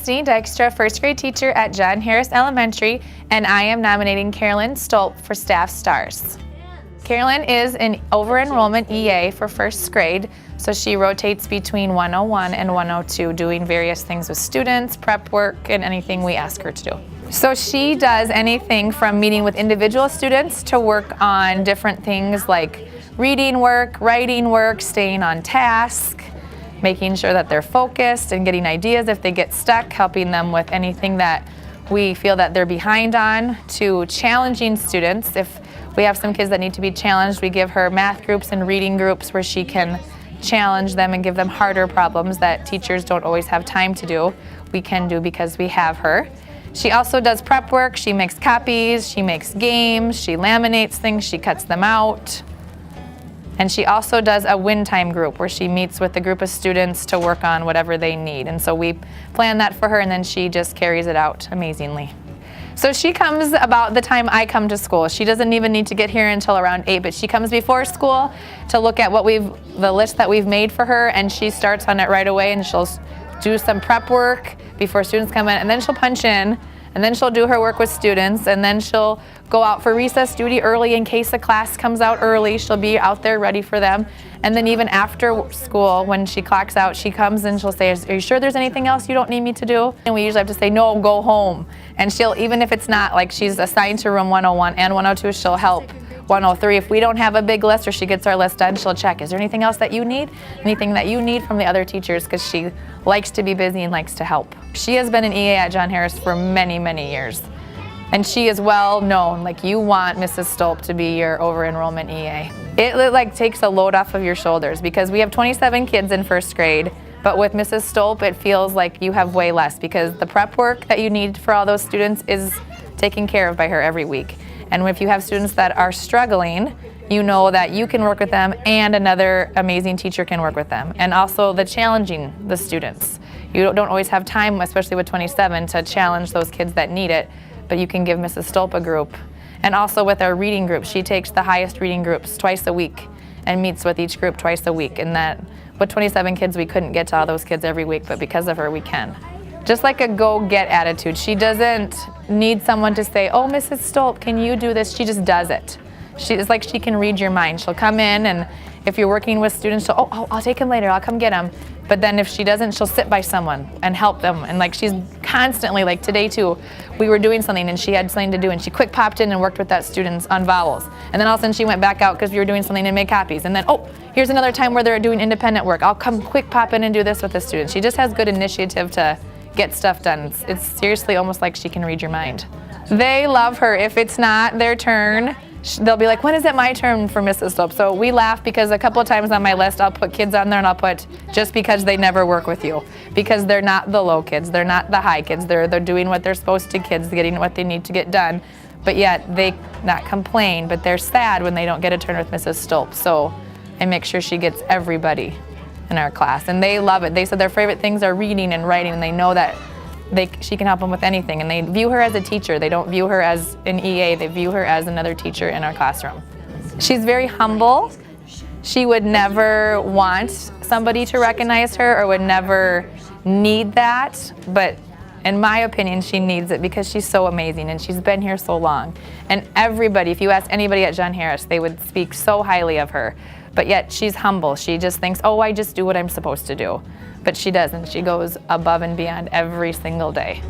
Destiny Dykstra, first grade teacher at John Harris Elementary, and I am nominating Carolyn Stolp for Staff Stars. Carolyn is an over-enrollment EA for first grade, so she rotates between 101 and 102, doing various things with students, prep work, and anything we ask her to do. So she does anything from meeting with individual students to work on different things like reading work, writing work, staying on task, making sure that they're focused and getting ideas if they get stuck, helping them with anything that we feel that they're behind on, to challenging students. If we have some kids that need to be challenged, we give her math groups and reading groups where she can challenge them and give them harder problems that teachers don't always have time to do. We can do because we have her. She also does prep work. She makes copies, she makes games, she laminates things, she cuts them out. And she also does a win time group where she meets with a group of students to work on whatever they need. And so we plan that for her, and then she just carries it out amazingly. So she comes about the time I come to school. She doesn't even need to get here until around 8, but she comes before school to look at the list that we've made for her, and she starts on it right away, and she'll do some prep work before students come in, and then she'll punch in, and then she'll do her work with students, and then she'll go out for recess duty early in case a class comes out early. She'll be out there ready for them. And then even after school, when she clocks out, she comes and she'll say, "Are you sure there's anything else you don't need me to do?" And we usually have to say, "No, go home." And she'll, even if it's not like she's assigned to room 101 and 102, she'll help 103. If we don't have a big list or she gets our list done, she'll check, "Is there anything else that you need? Anything that you need from the other teachers?" Because she likes to be busy and likes to help. She has been an EA at John Harris for many, many years. And she is well known, like you want Mrs. Stolp to be your over-enrollment EA. It like takes a load off of your shoulders because we have 27 kids in first grade, but with Mrs. Stolp it feels like you have way less because the prep work that you need for all those students is taken care of by her every week. And if you have students that are struggling, you know that you can work with them and another amazing teacher can work with them. And also the challenging the students. You don't always have time, especially with 27, to challenge those kids that need it, but you can give Mrs. Stolp a group. And also with our reading group, she takes the highest reading groups twice a week and meets with each group twice a week. And that, with 27 kids, we couldn't get to all those kids every week, but because of her, we can. Just like a go-get attitude. She doesn't need someone to say, "Oh, Mrs. Stolp, can you do this?" She just does it. It's like she can read your mind. She'll come in, and if you're working with students, she'll, "Oh, I'll take him later, I'll come get him." But then if she doesn't, she'll sit by someone and help them. And like she's constantly, like today too, we were doing something and she had something to do and she quick popped in and worked with that student on vowels. And then all of a sudden she went back out because we were doing something and made copies. And then, "Oh, here's another time where they're doing independent work. I'll come quick pop in and do this with the student." She just has good initiative to get stuff done. It's seriously almost like she can read your mind. They love her. If it's not their turn, they'll be like, "When is it my turn for Mrs. Stolp?" So we laugh because a couple of times on my list I'll put kids on there and I'll put just because they never work with you. Because they're not the low kids, they're not the high kids, they're doing what they're supposed to, kids getting what they need to get done. But yet they not complain, but they're sad when they don't get a turn with Mrs. Stolp. So I make sure she gets everybody in our class. And they love it. They said their favorite things are reading and writing, and they know that she can help them with anything, and they view her as a teacher. They don't view her as an EA, they view her as another teacher in our classroom. She's very humble. She would never want somebody to recognize her or would never need that, but in my opinion, she needs it because she's so amazing and she's been here so long. And everybody, if you ask anybody at John Harris, they would speak so highly of her. But yet she's humble. She just thinks, "Oh, I just do what I'm supposed to do." But she doesn't. She goes above and beyond every single day.